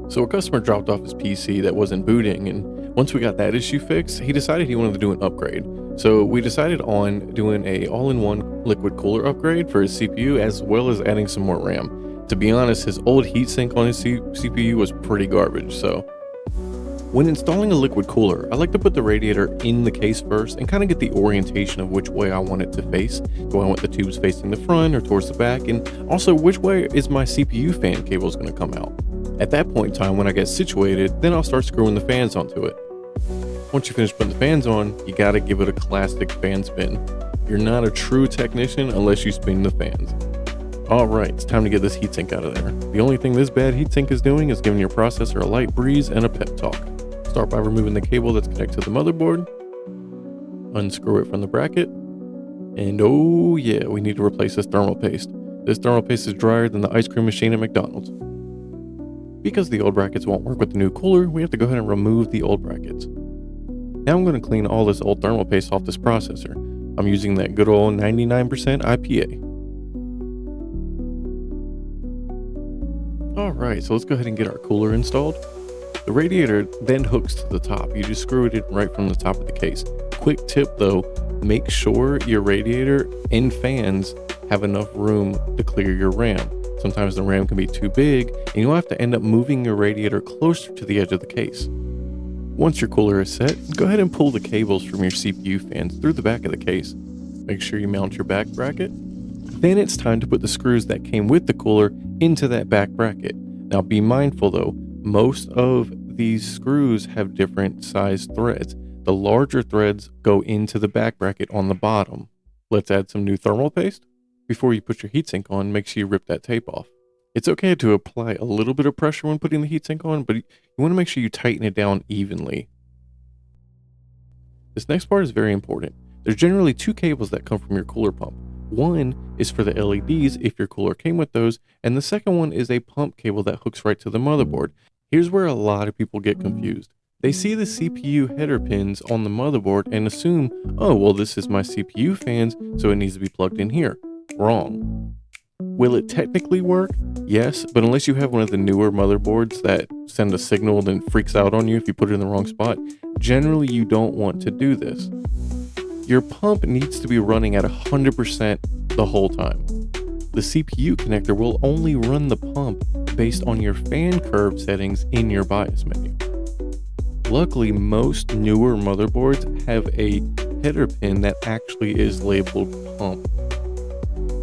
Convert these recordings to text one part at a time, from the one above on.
So a customer dropped off his PC that wasn't booting, and once we got that issue fixed, he decided he wanted to do an upgrade. So we decided on doing a all-in-one liquid cooler upgrade for his CPU, as well as adding some more RAM. To be honest, his old heatsink on his CPU was pretty garbage, so when installing a liquid cooler, I like to put the radiator in the case first and kind of get the orientation of which way I want it to face. Do I want the tubes facing the front or towards the back? And also, which way is my CPU fan cables going to come out? At that point in time, when I get situated, then I'll start screwing the fans onto it. Once you finish putting the fans on, you gotta give it a classic fan spin. You're not a true technician unless you spin the fans. Alright, it's time to get this heatsink out of there. The only thing this bad heatsink is doing is giving your processor a light breeze and a pep talk. Start by removing the cable that's connected to the motherboard. Unscrew it from the bracket. And oh yeah, we need to replace this thermal paste. This thermal paste is drier than the ice cream machine at McDonald's. Because the old brackets won't work with the new cooler, we have to go ahead and remove the old brackets. Now I'm going to clean all this old thermal paste off this processor. I'm using that good old 99% IPA. Alright, so let's go ahead and get our cooler installed. The radiator then hooks to the top. You just screw it in right from the top of the case. Quick tip though, make sure your radiator and fans have enough room to clear your RAM. Sometimes the RAM can be too big and you'll have to end up moving your radiator closer to the edge of the case. Once your cooler is set, go ahead and pull the cables from your CPU fans through the back of the case. Make sure you mount your back bracket. Then it's time to put the screws that came with the cooler into that back bracket. Now be mindful though, most of these screws have different size threads. The larger threads go into the back bracket on the bottom. Let's add some new thermal paste. Before you put your heatsink on, make sure you rip that tape off. It's okay to apply a little bit of pressure when putting the heatsink on, but you want to make sure you tighten it down evenly. This next part is very important. There's generally two cables that come from your cooler pump. One is for the LEDs if your cooler came with those, and the second one is a pump cable that hooks right to the motherboard. Here's where a lot of people get confused. They see the CPU header pins on the motherboard and assume, oh, well, this is my CPU fans, so it needs to be plugged in here. Wrong. Will it technically work? Yes, but unless you have one of the newer motherboards that send a signal and then freaks out on you if you put it in the wrong spot, generally you don't want to do this. Your pump needs to be running at 100% the whole time. The CPU connector will only run the pump based on your fan curve settings in your BIOS menu. Luckily, most newer motherboards have a header pin that actually is labeled pump.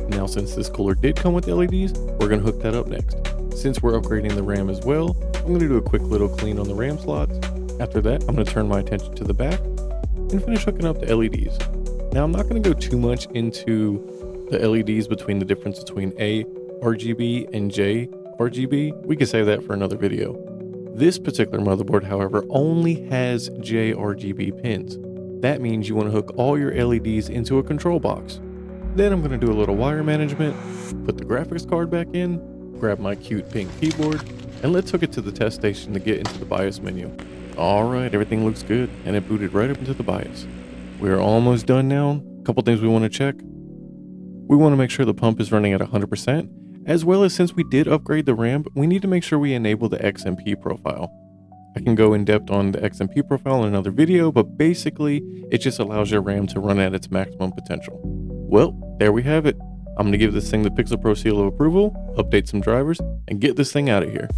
Now, since this cooler did come with LEDs, we're going to hook that up next. Since we're upgrading the RAM as well, I'm going to do a quick little clean on the RAM slots. After that, I'm going to turn my attention to the back and finish hooking up the LEDs. Now, I'm not going to go too much into the LEDs between the difference between A RGB and J RGB. We can save that for another video. This particular motherboard, however, only has J RGB pins. That means you want to hook all your LEDs into a control box. Then I'm going to do a little wire management, put the graphics card back in, grab my cute pink keyboard, and let's hook it to the test station to get into the BIOS menu. Alright, everything looks good, and it booted right up into the BIOS. We're almost done now. A couple things we want to check. We want to make sure the pump is running at 100%, as well as since we did upgrade the RAM, we need to make sure we enable the XMP profile. I can go in depth on the XMP profile in another video, but basically, it just allows your RAM to run at its maximum potential. Well, there we have it. I'm going to give this thing the Pixel Pro seal of approval, update some drivers, and get this thing out of here.